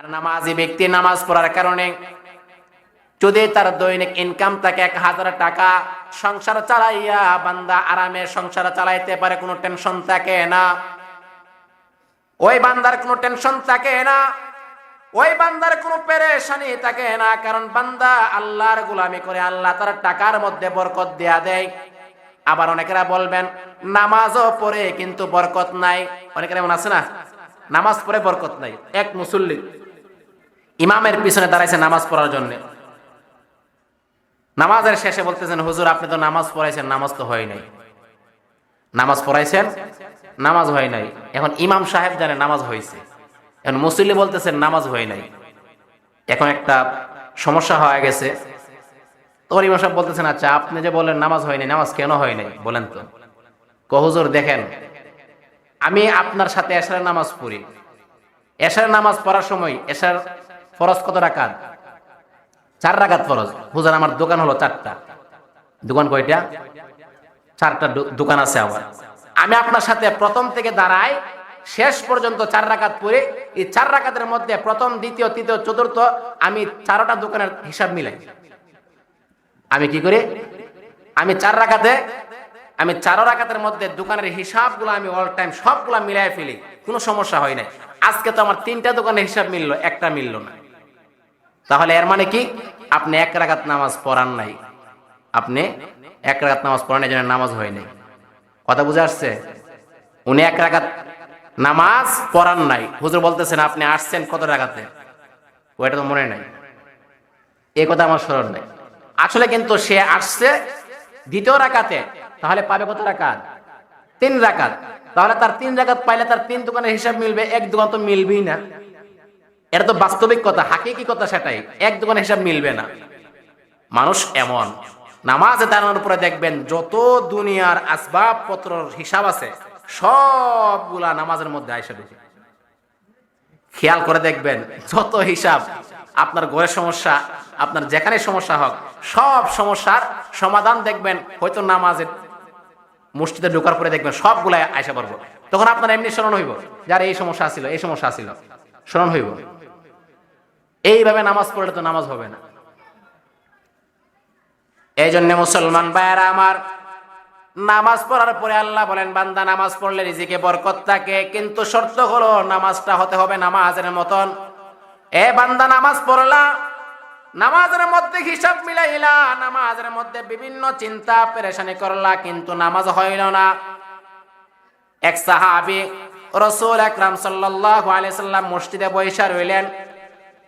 আর নামাজি ব্যক্তি নামাজ পড়ার কারণে যদি তার দৈনিক ইনকাম থাকে 1000 টাকা, সংসার চালাইয়া বান্দা আরামে সংসার চালাইতে পারে, কোনো টেনশন থাকে না। ওই বান্দার কোনো টেনশন থাকে না, ওই বান্দার কোনো পেরেশানি থাকে না, কারণ বান্দা আল্লাহর গোলামি করে, আল্লাহ তার টাকার মধ্যে বরকত দেয়া দেয়। আবার অনেকেরা বলবেন নামাজও পড়ে কিন্তু বরকত নাই। অনেকেরা এমন আছে না, নামাজ পড়ে বরকত নাই। এক মুসল্লি ইমামের পিছনে দাঁড়াইছে নামাজ পড়ার জন্য, নামাজের শেষে বলতেছেন, হুজুর আপনি তো নামাজ পড়াইছেন, নামাজ তো হয় নাই। নামাজ পড়াইছেন, নামাজ হয় নাই। এখন ইমাম সাহেব জানে নামাজ হয়েছে, এখন মুসল্লি বলতেছেন নামাজ হয় নাই। এখন একটা সমস্যা হয়ে গেছে। তোর ইমাম সাহেব বলতেছেন, আচ্ছা আপনি যে বলেন নামাজ হয় নাই, নামাজ কেন হয় নাই বলেন তো। হুজুর দেখেন, আমি আপনার সাথে এশারের নামাজ পড়ি, এশারের নামাজ পড়ার সময় এশার ফরজ কত রাকাত? 4 রাকাত ফরজ। হুজুর আমার দোকান হলো 4টা। দোকান কয়টা? 4টা দোকান আছে আমার। আমি আপনার সাথে প্রথম থেকে দাঁড়াই শেষ পর্যন্ত 4 রাকাত পড়ে, এই 4 রাকাতের মধ্যে প্রথম, দ্বিতীয়, তৃতীয়, চতুর্থ আমি 4টা দোকানের হিসাব মিলাই। আমি কি করি? আমি 4 রাকাতের মধ্যে দোকানের হিসাবগুলো আমি অল টাইম সবগুলা মিলাই ফেলি, কোনো সমস্যা হয় নাই। আজকে তো আমার 3টা দোকানের হিসাব মিললো, একটা মিললো না। তাহলে এর মানে কি? আপনি 1 রাকাত নামাজ পড়ান নাই, আপনি 1 রাকাত নামাজ পড়ান, এই জন্য নামাজ হয় নাই। কথা বুঝে আসছে? উনি 1 রাকাত নামাজ পড়ান নাই। হুজুর বলতেছেন আপনি আসছেন কত রাকাতে, ওইটা তো মনে নাই, এই কথা আমার স্মরণ নাই। আসলে কিন্তু সে আসছে 2য় রাকাতে, তাহলে পাবে কত রাকাত? 3 রাকাত। তাহলে তার 3 রাকাত পাইলে তার 3 দোকানের হিসাব মিলবে, 1 দোকান তো মিলবেই না। এটা তো বাস্তবিক কথা, হাকিকি কথা সেটাই, 1 দোকানের হিসাব মিলবে না। মানুষ এমন, নামাজে দাঁড়ানোর পরে দেখবেন যত দুনিয়ার আসবাবপত্রর হিসাব আছে সবগুলা নামাজের মধ্যে আইসা ঢুকে। খেয়াল করে দেখবেন যত হিসাব, আপনার ঘরের সমস্যা, আপনার যেখানে সমস্যা হোক, সব সমস্যার সমাধান দেখবেন হয়তো নামাজের মসজিদে ঢোকার পরে দেখবেন সবগুলাই আইসা পড়বো। তখন আপনার এমনি স্মরণ হইব, যার এই সমস্যা আছিল, এই সমস্যা আছিল, স্মরণ হইব। এইভাবে নামাজ পড়লে তো নামাজ হবে না। এই জন্য মুসলমান ভাইয়েরা আমার, নামাজ পড়ার পরে আল্লাহ বলেন বান্দা নামাজ পড়লে রিজিকে বরকত থাকে, কিন্তু শর্ত হলো নামাজটা হতে হবে নামাজের মতন। এ বান্দা নামাজ পড়লা, নামাজের মধ্যে হিসাব মিলাইলা, নামাজের মধ্যে বিভিন্ন চিন্তা পেরেশানি করলা, কিন্তু নামাজ হইল না। এক সাহাবী রাসূল আকরাম সাল্লাল্লাহু আলাইহি সাল্লাম মসজিদে বসে রইলেন,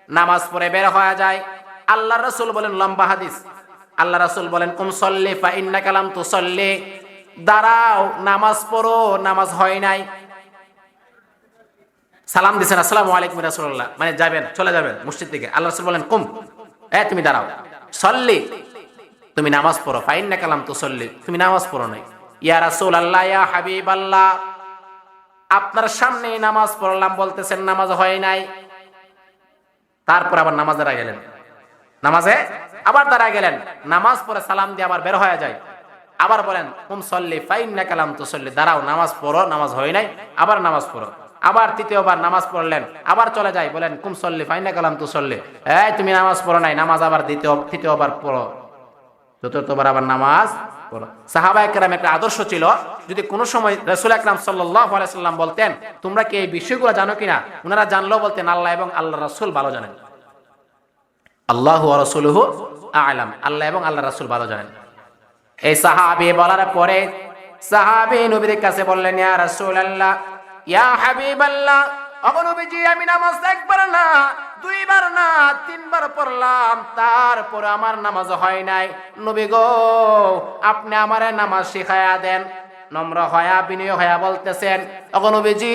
নামাজ পড়ে বের হয়ে যায়। আল্লাহর রাসূল বলেন, লম্বা হাদিস, আল্লাহ রাসূল বলেন কুম সল্লি ফা ইন্নাকা লাম তুসল্লি, দাঁড়াও নামাজ পড়ো, নামাজ হয় নাই। সালাম দিছেন আসসালামু আলাইকুম রাসূলুল্লাহ, মানে যাবেন, চলে যাবেন মসজিদ থেকে। আল্লাহ রাসূল বলেন কুম, তুমি দাঁড়াও, সল্লি, তুমি নামাজ পড়ো, ফা ইন্নাকা লাম তুসল্লি, তুমি নামাজ পড়ো নাই। ইয়া রাসূলুল্লাহ, ইয়া হাবিবাল্লাহ, আপনার সামনে নামাজ পড়লাম, বলতেছেন নামাজ হয় নাই। তারপর আবার নামাজ দাঁড়ায় গেলেন, নামাজে আবার দাঁড়ায় গেলেন, নামাজ পড়ে সালাম দিয়ে আবার বের হয়ে যায়। আবার বলেন কুম সল্লি ফা ইন্নাকা লাম তুসল্লি, দাঁড়াও নামাজ পড়ো, নামাজ হয় নাই, আবার নামাজ পড়ো। আবার তৃতীয়বার নামাজ পড়লেন, আবার চলে যায়, বলেন কুম সল্লি ফা ইন্নাকা লাম তুসল্লি, তুমি নামাজ পড়ো নাই, নামাজ আবার তৃতীয়বার পড়ো, চতুর্থবার আবার নামাজ পড়ো। সাহাবায়ে কেরাম একটা আদর্শ ছিল, যদি কোনো সময় রাসূল আকরাম সাল্লাল্লাহু আলাইহি সাল্লাম বলতেন তোমরা কি এই বিষয়গুলো জানো কিনা, ওনারা জানলেও বলতেন আল্লাহ এবং আল্লাহর রাসূল ভালো জানেন, আল্লাহু ওয়া রাসূলুহু আ'লাম, আল্লাহ এবং আল্লাহর রাসূল ভালো জানেন। এই সাহাবী বলার পরে সাহাবী নবীর কাছে বললেন, ইয়া রাসূলুল্লাহ, ইয়া হাবিবাল্লাহ, ওগো নবীজি আমি নামাজ একবার না, 2 বার না, 3 বার পড়লাম, তারপর আমার নামাজ হয় নাই। নবী গো, আপনি আমারে নামাজ শিখায়া দেন। নম্র হয়া বিনয় হয়া বলতেছেন, ওগো নবীজি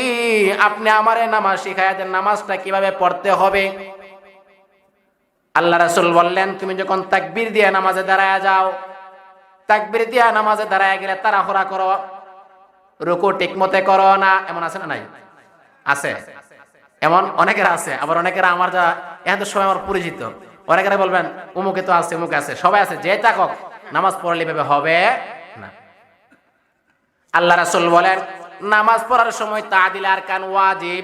আপনি আমারে নামাজ শিখায়া দেন, নামাজটা কিভাবে পড়তে হবে। আল্লাহ রাসূল বললেন, তুমি যখন তাকবীর দিয়ে নামাজে দাঁড়ায়া যাও, তাকবীর দিয়ে নামাজে দাঁড়ায়া গেলে তাড়াহুড়া করো, রুকু ঠিকমতে করো না, এমন আছে না নাই? আছে, এমন অনেকের আছে। আবার অনেকেরা আমার যা এত সময় আমার পরিচিত, অনেকেরা বলবেন অমুকে তো আছে, অমুকে আছে, সবাই আছে, যে থাকুক নামাজ পড়লে এভাবে হবে না। আল্লাহ রাসূল বলেন নামাজ পড়ার সময় তা'দিল আরকান ওয়াজিব,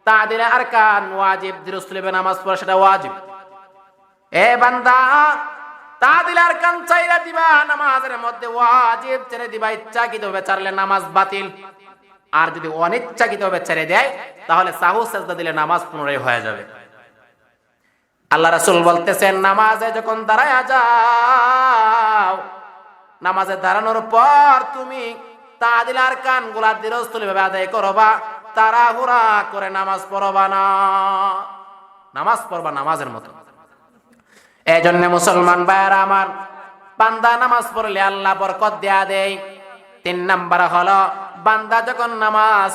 তাদিল আরকান ওয়াজিব, ধীরে স্থিরে নামাজ পড়া সেটা ওয়াজিব। এ বান্দা, তাদিল আরকান চাইরা দিবা, নামাজের মধ্যে ওয়াজিব ছেড়ে দিবা। ইচ্ছাকৃতভাবে ছাড়লে নামাজ বাতিল, আর যদি অনিচ্ছাকৃতভাবে ছেড়ে দেয় তাহলে সাহু সাজদা দিলে নামাজ পুনরায় হয়ে যাবে। আল্লাহ রাসূল বলতেছেন, নামাজে যখন দাঁড়ায়া যাও, নামাজে দাঁড়ানোর পর তুমি তাদিল আরকান গুলা ধীরস্থিরভাবে আদায় করবা, তাড়াহুড়া করে নামাজ পড়বা না। নামাজ পড়বা নামাজের মতো। এই জন্য মুসলমান ভাইরা আমার, বান্দা নামাজ পড়লে আল্লাহ বরকত দেয়া দেয়। 3 নাম্বার হলো, বান্দা যখন নামাজ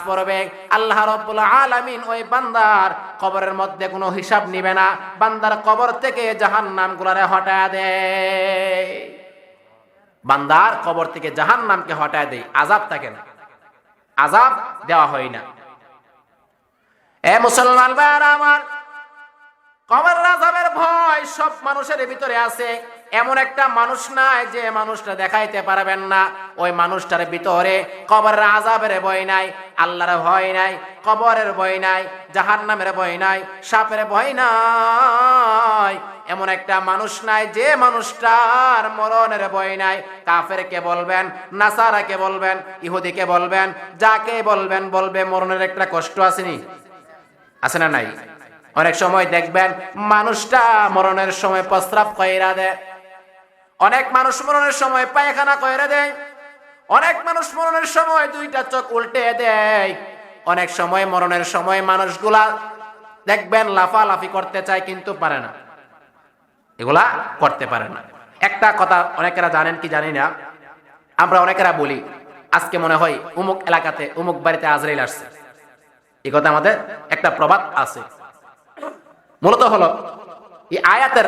পড়বে আল্লাহ রাব্বুল আলামিন ওই বান্দার কবরের মধ্যে কোনো হিসাব নিবে না, বান্দার কবর থেকে জাহান্নাম গুলারে হটায়া দেয়। বান্দার কবর থেকে জাহান্নামকে হটায়া দেয়, আযাব থাকে না, আযাব দেওয়া হয় না। এ মুসলমান ভাইরা আমার, কবরের আযাবের ভয় সব মানুষের ভিতরে আছে। এমন একটা মানুষ নাই যে মানুষটা দেখাইতে পারবেন না, ওই মানুষটার ভিতরে কবরের আযাবের ভয় নাই, আল্লাহর ভয় নাই, কবরের ভয় নাই, জাহান্নামের ভয় নাই, সাপের ভয় নাই। এমন একটা মানুষ নাই যে মানুষটার মরণের ভয় নাই। কাফেরকে বলবেন, নাসারাকে বলবেন, ইহুদিকে বলবেন, যাকে বলবেন বলবে মরণের একটা কষ্ট আসেনি, আছে না নাই? অনেক সময় দেখবেন মানুষটা মরণের সময় প্রস্রাব কইরা দেয়, অনেক মানুষ মরণের সময় পায়খানা কইরা দেয়, অনেক মানুষ মরণের সময় 2টা চোখ উল্টে দেয়, অনেক সময় মরণের সময় মানুষগুলা দেখবেন লাফালাফি করতে চায় কিন্তু পারে না, এগুলা করতে পারে না। একটা কথা অনেকেরা জানেন কি জানি না, আমরা অনেকেরা বলি আজকে মনে হয় অমুক এলাকাতে অমুক বাড়িতে আজরাইল আসছে, এই কথা আমাদের একটা প্রবাদ আছে। মূলত হলো এই আয়াতের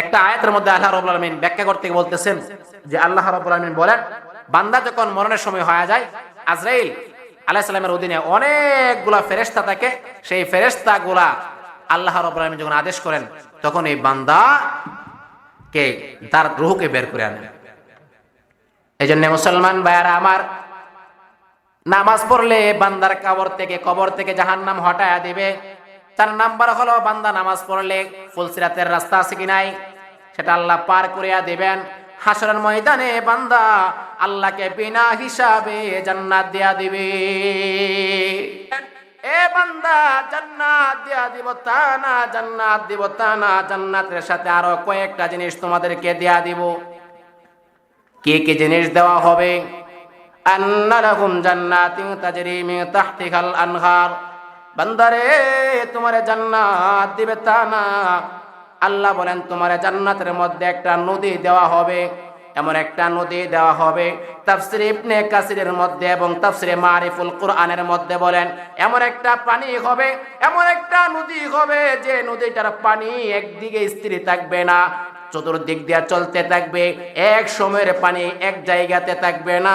একটা আয়াতের মধ্যে আল্লাহ রাব্বুল আলামিন ব্যাখ্যা করতে বলতেছেন যে আল্লাহ রাব্বুল আলামিন বলেন, বান্দা যখন মরণের সময় হয়ে যায়, আজরাইল আলাইহিস সালামের অধীনে অনেকগুলা ফেরেশতা থাকে, সেই ফেরেশতাগুলা আল্লাহ রাব্বুল আলামিন যখন আদেশ করেন তখন এই বান্দাকে তার রূহকে বের করে আনেন। এইজন্য মুসলমান ভাইরা আমার, নামাজ পড়লে বান্দার কবর থেকে জাহান্নাম হটায়া দিবে। 4 নাম্বার হলো, বান্দা নামাজ পড়লে ফুলসিরাতের রাস্তা আছে কি নাই সেটা আল্লাহ পার করিয়া দিবেন। হাসরের ময়দানে বান্দা আল্লাহকে বিনা হিসাবে জান্নাত দিয়া দিবে। এ বান্দা, জান্নাত দিয়া দিব তা না, জান্নাত দিব তা না, জান্নাতের সাথে আরো কয়েকটা জিনিস তোমাদেরকে দেয়া দিব। কি কি জিনিস দেওয়া হবে? আন্না লাহুম জান্নাতিন তাজরি মিন তাহতিহাল আনহার। বান্দারে, তোমারে জান্নাত দিবে তা না, আল্লাহ বলেন তোমারে জান্নাতের মধ্যে একটা নদী দেওয়া হবে, এমন একটা নদী দেওয়া হবে। তাফসীর ইবনে কাসিরের মধ্যে এবং তাফসীরে মারিফুল কুরআনের মধ্যে বলেন এমন একটা পানি হবে, এমন একটা নদী হবে যে নদীটার পানি একদিকে স্থির থাকবে না, চতুর্দিক দিয়ে চলতে থাকবে। এক সময়ের পানি এক জায়গাতে থাকবে না,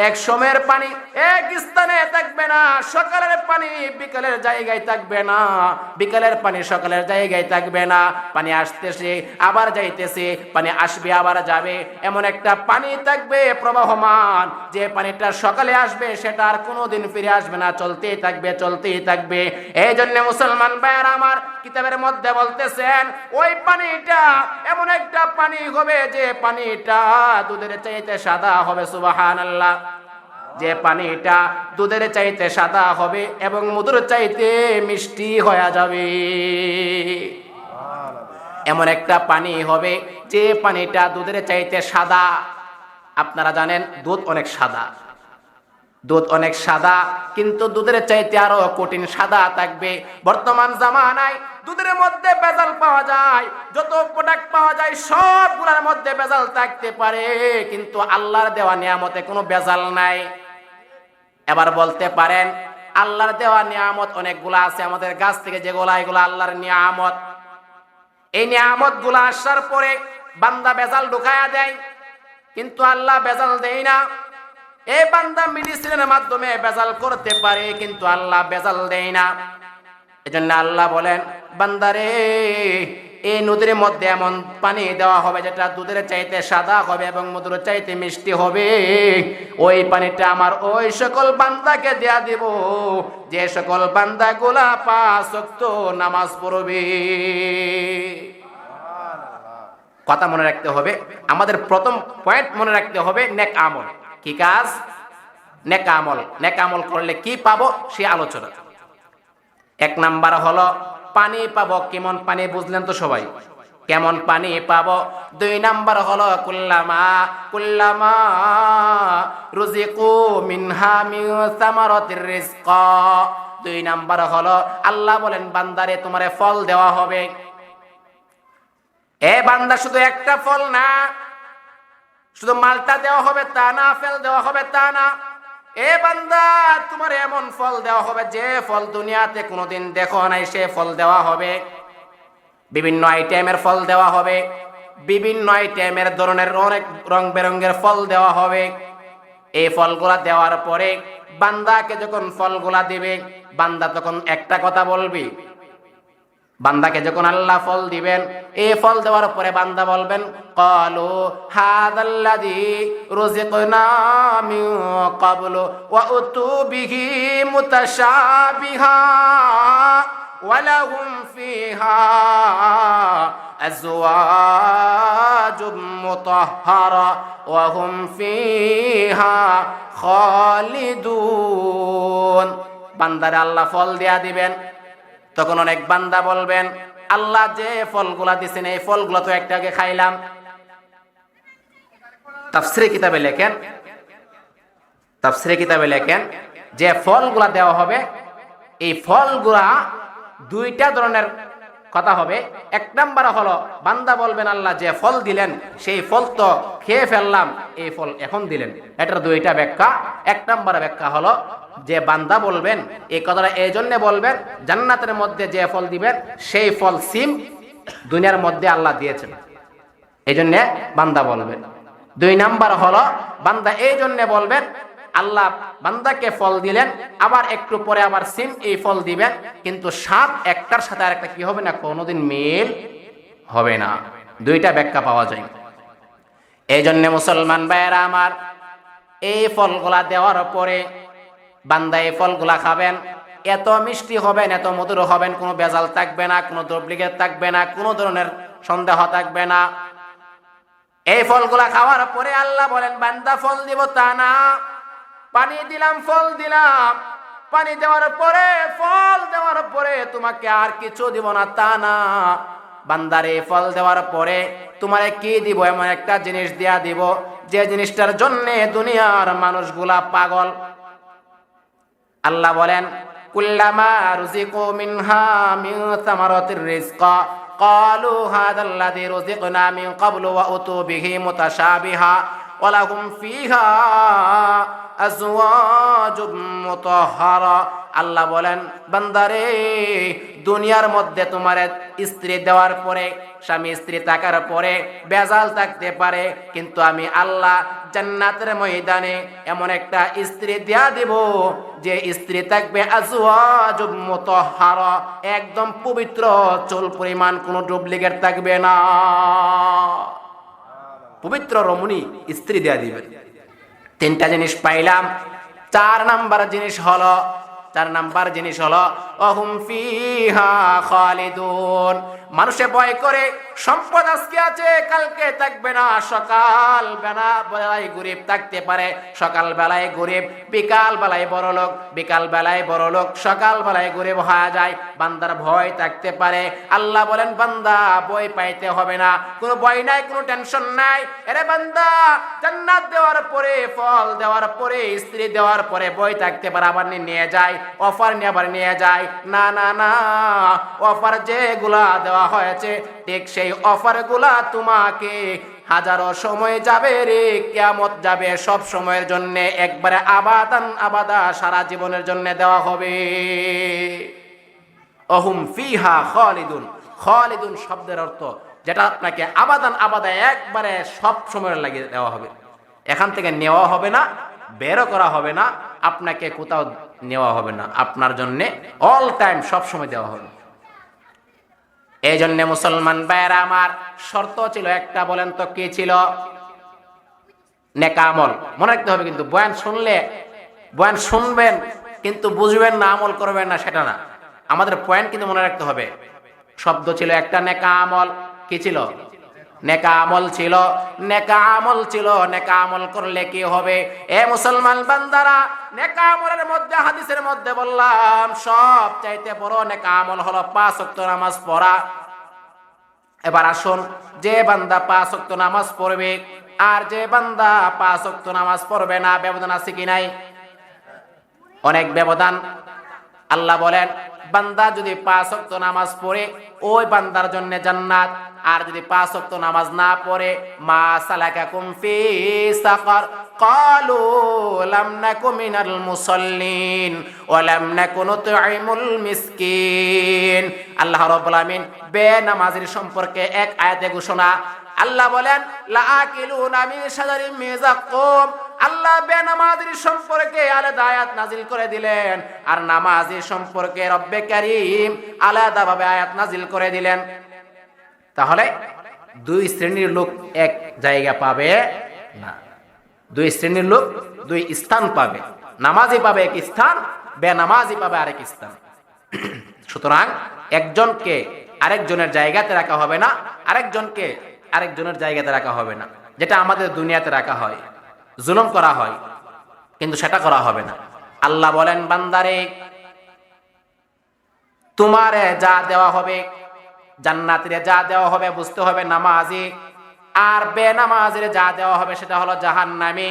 এক সময়ের পানি এক স্থানে থাকবে না, সকালের পানি বিকালের জায়গায় থাকবে না, বিকালের পানি সকালের জায়গায় থাকবে না। পানি আসতেছে আবার যাইতেছে, পানি আসবে আবার যাবে, এমন একটা পানি থাকবে প্রবাহমান, যে পানিটা সকালে আসবে সেটা আর কোনোদিন ফিরে আসবে না, চলতেই থাকবে, চলতেই থাকবে। এই জন্য মুসলমান ভাইয়েরা আমার, কিতাবের মধ্যে বলতেছেন ওই পানিটা এমন একটা পানি হবে যে পানিটা দুধের চাইতে সাদা হবে। সুবহানাল্লাহ। যে পানিটা দুধের চাইতে সাদা হবে এবং মধুর চাইতে মিষ্টি হয়ে যাবে, এমন একটা পানি হবে যে পানিটা দুধের চাইতে সাদা। আপনারা জানেন দুধ অনেক সাদা, দুধ অনেক সাদা, কিন্তু দুধের চাইতে আরো কঠিন সাদা থাকবে। বর্তমান জামানায় দুধের মধ্যে ভেজাল পাওয়া যায়, যত প্রোডাক্ট পাওয়া যায় সবগুলোর মধ্যে ভেজাল থাকতে পারে, কিন্তু আল্লাহর দেওয়া নিয়ামতে কোনো ভেজাল নাই। এবার বলতে পারেন আল্লাহর দেওয়া নিয়ামত অনেকগুলা আছে আমাদের গাছ থেকে, যেগুলা এগুলা আল্লাহর নিয়ামত। এই নিয়ামত গুলা আসার পরে বান্দা ভেজাল ঢুকায়া দেয়, কিন্তু আল্লাহ ভেজাল দেয় না। এই বান্দা মেডিসিনের মাধ্যমে ভেজাল করতে পারে, কিন্তু আল্লাহ ভেজাল দেয় না। এজন্য আল্লাহ বলেন, বান্দারে এই নদীর মধ্যে এমন পানি দেওয়া হবে যেটা দুধের চাইতে সাদা হবে এবং মধুর চাইতে মিষ্টি হবে। ওই পানিটা আমার ওই সকল বান্দাকে দেয়া দিব যে সকল বান্দাগুলা 5 ওয়াক্ত নামাজ পড়বে। কথা মনে রাখতে হবে, আমাদের প্রথম পয়েন্ট মনে রাখতে হবে নেক আমল। কি কাজ? নেক আমল। নেক আমল করলে কি পাবো সে আলোচনা। 1 নাম্বার হলো পানি পাবো। কেমন পানি বুঝলেন তো সবাই? কেমন পানি পাবো? 2 নাম্বার হলো কুল্লামা রুজিকু মিনহা মিন সামারাতির রিজকা। 2 নাম্বার হলো আল্লাহ বলেন বান্দারে তোমারে ফল দেওয়া হবে। এ বান্দা শুধু একটা ফল না, শুধু মালটা দেওয়া হবে তা না, ফল দেওয়া হবে তা না। এ বান্দা তোমার এমন ফল দেওয়া হবে যে ফল দুনিয়াতে কোনোদিন দেখো নাই, সে ফল দেওয়া হবে। বিভিন্ন আইটেমের ফল দেওয়া হবে, বিভিন্ন আইটেমের ধরনের অনেক রং বেরঙের ফল দেওয়া হবে। এই ফলগুলা দেওয়ার পরে বান্দাকে যখন ফলগুলা দিবে, বান্দা তখন একটা কথা বলবি। বান্দাকে যখন আল্লাহ ফল দিবেন, এই ফল দেওয়ার পরে বান্দা বলবেন ক্বালু হাযাল্লাযী রুজিকনা মিন ক্বাবলু ওয়া উতু বিহি মুতাশাবিহা ওয়া লাহুম ফিহা আজওয়াজুম মুতাহহারা ওয়া হুম ফিহা খালিদুন। বান্দারে আল্লাহ ফল দেয়া দিবেন, তখন অনেক বান্দা বলবেন আল্লাহ যে ফলগুলা দিছেন এই ফলগুলা তো একটা আগে খাইলাম। তাফসীরে কিতাবে লেখেন যে ফলগুলা দেওয়া হবে, এই ফলগুলা 2টা ধরনের কথা হবে। 1 নাম্বার হলো বান্দা বলবেন আল্লাহ যে ফল দিলেন সেই ফল তো খেয়ে ফেললাম, এই ফল এখন দিলেন। এটার 2টা ব্যাখ্যা। 1 নাম্বার ব্যাখ্যা হলো যে বান্দা বলবেন এই কথাটা এই জন্য বলবেন জান্নাতের মধ্যে যে ফল দিবেন সেই ফল সিম দুনিয়ার মধ্যে আল্লাহ দিয়েছেন, এই জন্য বান্দা বলবেন। 2 নাম্বার হলো বান্দা এই জন্য বলবেন আল্লাহ বান্দাকে ফল দিলেন, আবার একটু পরে আবার সিম এই ফল দিবেন, কিন্তু স্বাদ একটার সাথে আরেকটা কি হবে না, কোনোদিন মিল হবে না। 2টা ব্যাখ্যা পাওয়া যায়। এই জন্য মুসলমান ভাইয়েরা আমার, এই ফলগুলা দেওয়ার পরে বান্দা এই ফলগুলা খাবেন, এত মিষ্টি হবেন, এত মধুর হবেন, কোনো ভেজাল থাকবে না, কোনো ডুপ্লিকেট থাকবে না, কোনো ধরনের সন্দেহ থাকবে না। এই ফলগুলা খাওয়ার পরে আল্লাহ বলেন বান্দা ফল দিব তা না, পানি দিলাম ফল দিলাম, পানি দেওয়ার পরে ফল দেওয়ার পরে তোমাকে আর কিছু দিব না তা না। বান্দারে ফল দেওয়ার পরে তোমারে কি দিব? এমন একটা জিনিস দেয়া দিব যে জিনিসটার জন্য দুনিয়ার মানুষগুলা পাগল। আল্লাহ বলেন কুল্লামা রুজিকু মিনহা মিন সামারাতির রিজকা ক্বালু হাযাল্লাযী রুজিকনা মিন ক্বাবলু ওয়া উতু বিহি মুতাশাবিহা ওয়া লাহুম ফিহা আজওয়াজুম মুতাহহারা। আল্লাহ বলেন বান্দারে দুনিয়ার মধ্যে তোমার স্ত্রী দেওয়ার পরে, স্বামী স্ত্রী থাকার পরে বেজাল থাকতে পারে, কিন্তু আমি আল্লাহ জান্নাতের ময়দানে এমন একটা স্ত্রী দেয়া দেব যে স্ত্রী থাকবে আজওয়াজুম মুতাহহারা, একদম পবিত্র, চুল পরিমাণ কোনো ডুপ্লিকেট থাকবে না, পবিত্র রমণী স্ত্রী দেয়া দিবেন। 3টা জিনিস পাইলাম। 4 নাম্বার জিনিস হলো অহুম ফিহা খালিদুন। মানুষে ভয় করে সম্পদ আজকে আছে কালকে থাকবে না, সকাল বেলায় গরিব থাকতে পারে, সকাল বেলায় গরিব, বিকাল বেলায় বড় লোক, বিকাল বেলায় বড় লোক, সকাল বেলায় গরিব হয়ে যায়। বান্দার ভয় থাকতে পারে। আল্লাহ বলেন বান্দা ভয় পাইতে হবে না, কোনো ভয় নাই, কোনো টেনশন নাই। আরে বান্দা জান্নাত দেওয়ার পরে, ফল দেওয়ার পরে, স্ত্রী দেওয়ার পরে ভয় থাকতে পারে, আবার নিয়ে যায় অফার নিয়ে আবার নিয়ে যায়। না না না, অফার যেগুলা দেওয়া হয়েছে ঠিক সেই অফারগুলা তোমাকে হাজারো সময় যাবে রে, কিয়ামত যাবে, সব সময়ের জন্য একবারে আবাদান আবাদা সারা জীবনের জন্য দেওয়া হবে। অহুম ফিহা খালিদুন। খালিদুন শব্দের অর্থ যেটা আপনাকে আবাদান আবাদা একবারে সব সময়ের লাগিয়ে দেওয়া হবে, এখান থেকে নেওয়া হবে না, বেরো করা হবে না, আপনাকে কোথাও নেওয়া হবে না, আপনার জন্য অল টাইম সব সময় দেওয়া হবে। এই জন্য মুসলমান ভাইয়েরা আমার, শর্ত ছিল একটা, বলেন তো কি ছিল? নেক আমল। মনে রাখতে হবে কিন্তু, বয়ান শুনবেন কিন্তু বুঝবেন না, আমল করবেন না, সেটা না। আমাদের পয়েন্ট কিন্তু মনে রাখতে হবে। শব্দ ছিল একটা, নেকা আমল। কি ছিল? নেকা আমল ছিল। নেকা আমল ছিল। নেকা আমল করলে কি হবে? এ মুসলমান বান্দারা, নেকা আমলের মধ্যে, হাদিসের মধ্যে বললাম, সব চাইতে বড় নেকা আমল হলো 5 ওয়াক্ত নামাজ পড়া। এবার আসুন, যে বান্দা 5 ওয়াক্ত নামাজ পড়বে আর যে বান্দা 5 ওয়াক্ত নামাজ পড়বে না, ব্যবধান আছে কি নাই? অনেক ব্যবধান। আল্লাহ বলেন, বান্দা যদি 5 ওয়াক্ত নামাজ পড়ে, ওই বান্দার জন্য জান্নাত। আর যদি 5 ওয়াক্ত নামাজ না পড়ে, মা সালাকাকুম ফি সাকার ক্বালু লাম নাকু মিনাল মুসাল্লিন ওয়া লাম নাকু নুতঈমুল মিসকিন। আল্লাহ রাব্বুল আমিন বেনামাজির সম্পর্কে এক আয়াতে ঘোষণা। আল্লাহ বলেন, লাআকিলুনা মিন শাজারিম মিন যাক্কুম। আল্লাহ বেনামাজির সম্পর্কে আলাদা আয়াত নাজিল করে দিলেন, আর নামাজির সম্পর্কে রব্বে কারীম আলাদাভাবে আয়াত নাজিল করে দিলেন। তাহলে দুই শ্রেণীর লোক এক জায়গা পাবে না, দুই শ্রেণীর লোক দুই স্থান পাবে। নামাজি পাবে এক স্থান, বেনামাজি পাবে আরেক স্থান। সুতরাং একজনকে আরেকজনের জায়গাতে রাখা হবে না, আরেকজনকে আরেকজনের জায়গাতে রাখা হবে না। যেটা আমাদের দুনিয়াতে রাখা হয়, জুলুম করা হয়, কিন্তু সেটা করা হবে না। আল্লাহ বলেন, বান্দারে, তোমারে যা দেওয়া হবে, জান্নাতীরে যা দেওয়া হবে, বুঝতে হবে নামাজি, আর বেনামাজির যা দেওয়া হবে সেটা হলো জাহান্নামী।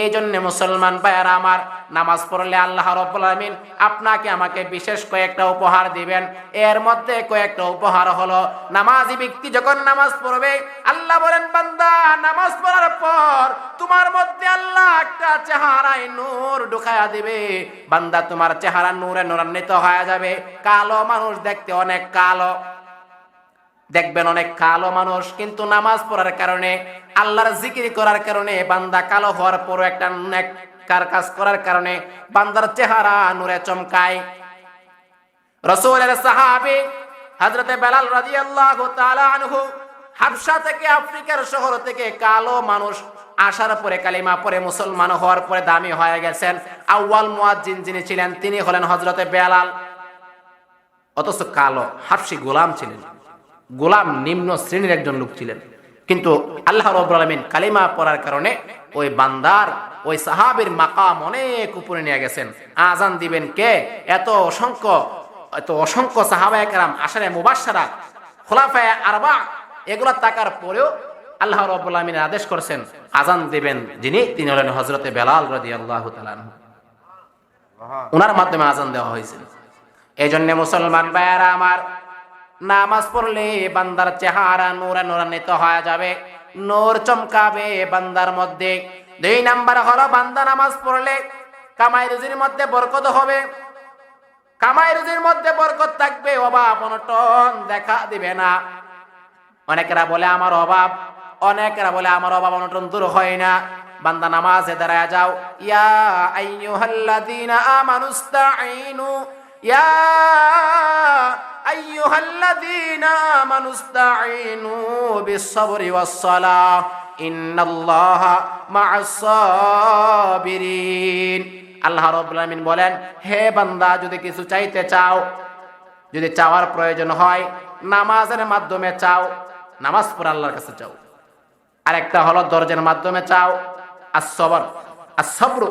এই জন্য মুসলমান ভাইয়েরা আমার, নামাজ পড়লে আল্লাহ রাব্বুল আমিন আপনাকে আমাকে বিশেষ কয়েকটা উপহার দিবেন। এর মধ্যে কয়েকটা উপহার হলো, নামাজি ব্যক্তি যখন নামাজ পড়বে, আল্লাহ বলেন, বান্দা নামাজ পড়ার পর তোমার মধ্যে আল্লাহ একটা চেহারায় নূর ঢুকায়া দিবে। বান্দা তোমার চেহারা নূরে নূরান্বিত হয়ে যাবে। কালো মানুষ দেখতে অনেক কালো দেখবেন, অনেক কালো মানুষ, কিন্তু নামাজ পড়ার কারণে, আল্লাহর জিকির করার কারণে, বান্দা কালো হওয়ার পরও একটা নেককার কাজ করার কারণে বান্দার চেহারা নূরে চমকায়। রাসূলের সাহাবী হযরতে বেলাল রাদিয়াল্লাহু তাআলা আনহু, হাবশা থেকে, আফ্রিকার শহর থেকে কালো মানুষ আসার পরে, কালিমা পরে মুসলমান হওয়ার পরে দামি হয়ে গেছেন। আউয়াল মুয়াজ্জিন যিনি ছিলেন, তিনি হলেন হযরতে বেলাল। অথচ কালো, হাবশী গোলাম ছিলেন, গোলাম, নিম্ন শ্রেণীর একজন লোক ছিলেন। কিন্তু আল্লাহ রাব্বুল আলামিন কালিমা পড়ার কারণে ওই বান্দার, ওই সাহাবীর মাকাম অনেক উপরে নিয়ে গেছেন। আজান দিবেন কে? এত অসংখ্য সাহাবায়ে কেরাম, আশারে মুবাশশারা, খুলাফায়ে আরবা, এগুলা থাকার পরেও আল্লাহ রাব্বুল আলামিন আদেশ করেছেন, আজান দিবেন যিনি, তিনি হলেন হযরতে বেলাল রাদিয়াল্লাহু তাআলা আনহু। ওনার মাধ্যমে আজান দেওয়া হয়েছে। এই জন্য মুসলমান ভাইয়েরা আমার, নামাজ পড়লে বান্দার চেহারা নূরে নূরান্বিত হয়ে যাবে, নূর চমকাবে বান্দার মধ্যে। 2 নাম্বার হলো, বান্দা নামাজ পড়লে কামাই রুজির মধ্যে বরকত হবে। কামাই রুজির মধ্যে বরকত থাকবে, অভাব অনটন দেখা দিবে না। অনেকেরা বলে আমার অভাব অনটন দূর হয় না। বান্দা নামাজে দাঁড়ায় যাও, ইয়া আইয়ুহাল্লাযীনা আমানুস্তাঈনু, ইয়া আইয়ুহাল্লাযীনা আমানুস্তাঈনু বিস-সাবরি ওয়াস-সালাহ ইন্নাল্লাহা মা'আস-সাবিরিন। আল্লাহ রাব্বুল আলামিন বলেন, হে বান্দা, যদি কিছু চাইতে চাও, যদি চাওয়ার প্রয়োজন হয়, নামাজের মাধ্যমে চাও, নামাজ পড়ে আল্লাহর কাছে চাও। আরেকটা হলো ধৈর্যের মাধ্যমে চাও, আস-সবর, আস-সবর,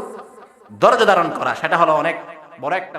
ধৈর্য ধারণ করা, সেটা হলো অনেক বড় একটা